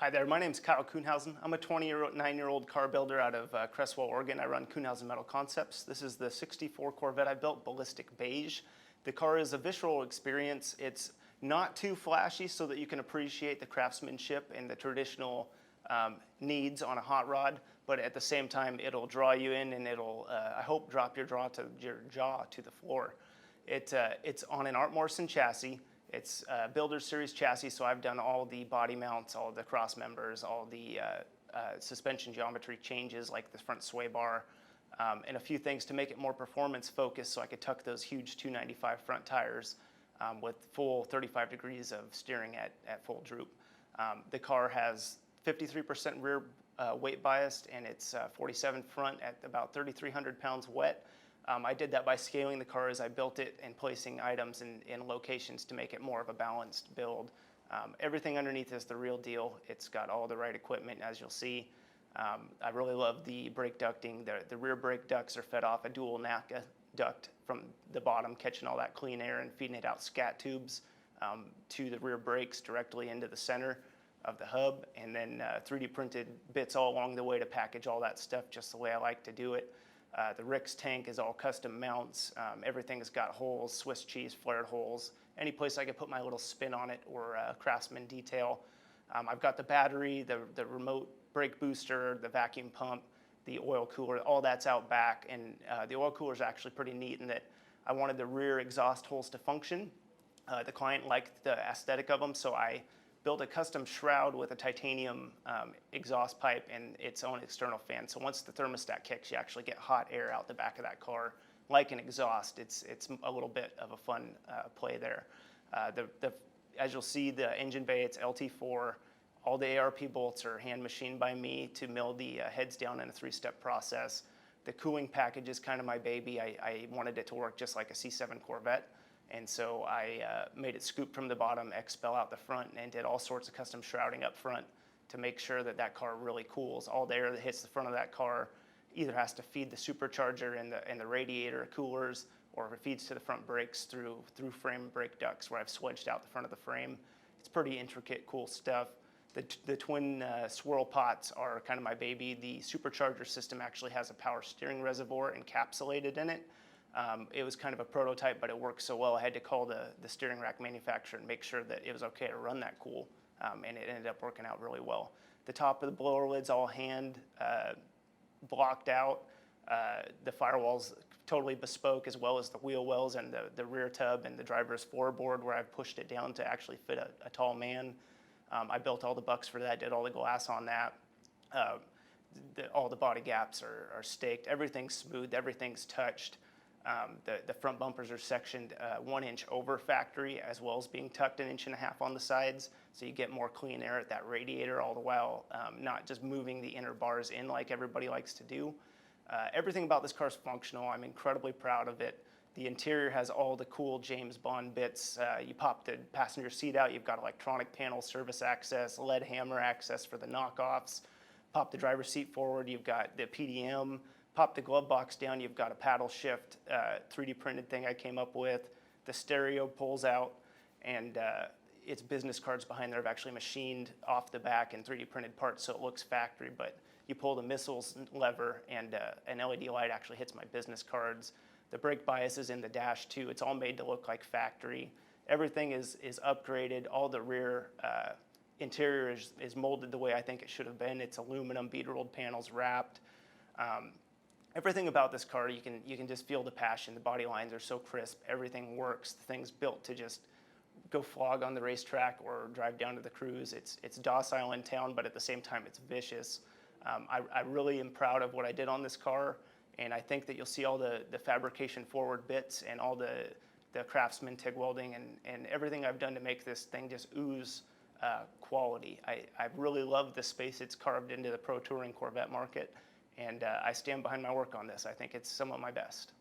Hi there, my name is Kyle Kuhnhausen. I'm a 29-year-old car builder out of Cresswell, Oregon. I run Kuhnhausen Metal Concepts. This is the 64 Corvette I built, Ballistic Beige. The car is a visceral experience. It's not too flashy so that you can appreciate the craftsmanship and the traditional needs on a hot rod, but at the same time it'll draw you in and it'll, I hope, drop your jaw to the floor. It's on an Art Morrison chassis. It's a Builder Series chassis, so I've done all the body mounts, all the cross members, all the suspension geometry changes like the front sway bar, and a few things to make it more performance focused so I could tuck those huge 295 front tires with full 35 degrees of steering at full droop. The car has 53% rear weight biased, and it's 47 front at about 3,300 pounds wet. I did that by scaling the car as I built it and placing items in locations to make it more of a balanced build. Everything underneath is the real deal. It's got all the right equipment, as you'll see. I really love the brake ducting. The rear brake ducts are fed off a dual NACA duct from the bottom, catching all that clean air and feeding it out scat tubes to the rear brakes directly into the center of the hub, and then 3D printed bits all along the way to package all that stuff just the way I like to do it. The Rick's tank is all custom mounts. Everything's got holes, Swiss cheese flared holes. Any place I could put my little spin on it or craftsman detail. I've got the battery, the remote brake booster, the vacuum pump, the oil cooler, all that's out back. And the oil cooler is actually pretty neat in that I wanted the rear exhaust holes to function. The client liked the aesthetic of them, so I built a custom shroud with a titanium exhaust pipe and its own external fan. So once the thermostat kicks, you actually get hot air out the back of that car, like an exhaust. It's a little bit of a fun play there. As you'll see, the engine bay, it's LT4. All the ARP bolts are hand machined by me to mill the heads down in a 3-step process. The cooling package is kind of my baby. I wanted it to work just like a C7 Corvette. And so I made it scoop from the bottom, expel out the front, and did all sorts of custom shrouding up front to make sure that that car really cools. All the air that hits the front of that car either has to feed the supercharger and the radiator coolers, or if it feeds to the front brakes through frame brake ducts where I've swedged out the front of the frame. It's pretty intricate, cool stuff. The twin swirl pots are kind of my baby. The supercharger system actually has a power steering reservoir encapsulated in it. It was kind of a prototype, but it worked so well I had to call the steering rack manufacturer and make sure that it was okay to run that cool, and it ended up working out really well. The top of the blower lid's all hand blocked out. The firewall's totally bespoke, as well as the wheel wells and the rear tub and the driver's floorboard where I've pushed it down to actually fit a tall man. I built all the bucks for that, did all the glass on that. All the body gaps are staked. Everything's smooth, everything's touched. The front bumpers are sectioned 1 inch over factory, as well as being tucked 1.5 inches on the sides, so you get more clean air at that radiator, all the while not just moving the inner bars in like everybody likes to do. Everything about this car is functional. I'm incredibly proud of it. The interior has all the cool James Bond bits. You pop the passenger seat out, you've got electronic panel service access, lead hammer access for the knockoffs. Pop the driver's seat forward, you've got the PDM. Pop the glove box down, you've got a paddle shift 3D printed thing I came up with. The stereo pulls out, and it's business cards behind there. I've actually machined off the back in 3D printed parts so it looks factory, but you pull the missiles lever and an LED light actually hits my business cards. The brake bias is in the dash too. It's all made to look like factory. Everything is upgraded. All the rear interior is molded the way I think it should have been. It's aluminum bead rolled panels wrapped. Everything about this car, you can just feel the passion. The body lines are so crisp. Everything works. The thing's built to just go flog on the racetrack or drive down to the cruise. It's docile in town, but at the same time, it's vicious. I really am proud of what I did on this car, and I think that you'll see all the fabrication forward bits and all the craftsman TIG welding and everything I've done to make this thing just ooze quality. I really love the space it's carved into the pro touring Corvette market. And I stand behind my work on this. I think it's some of my best.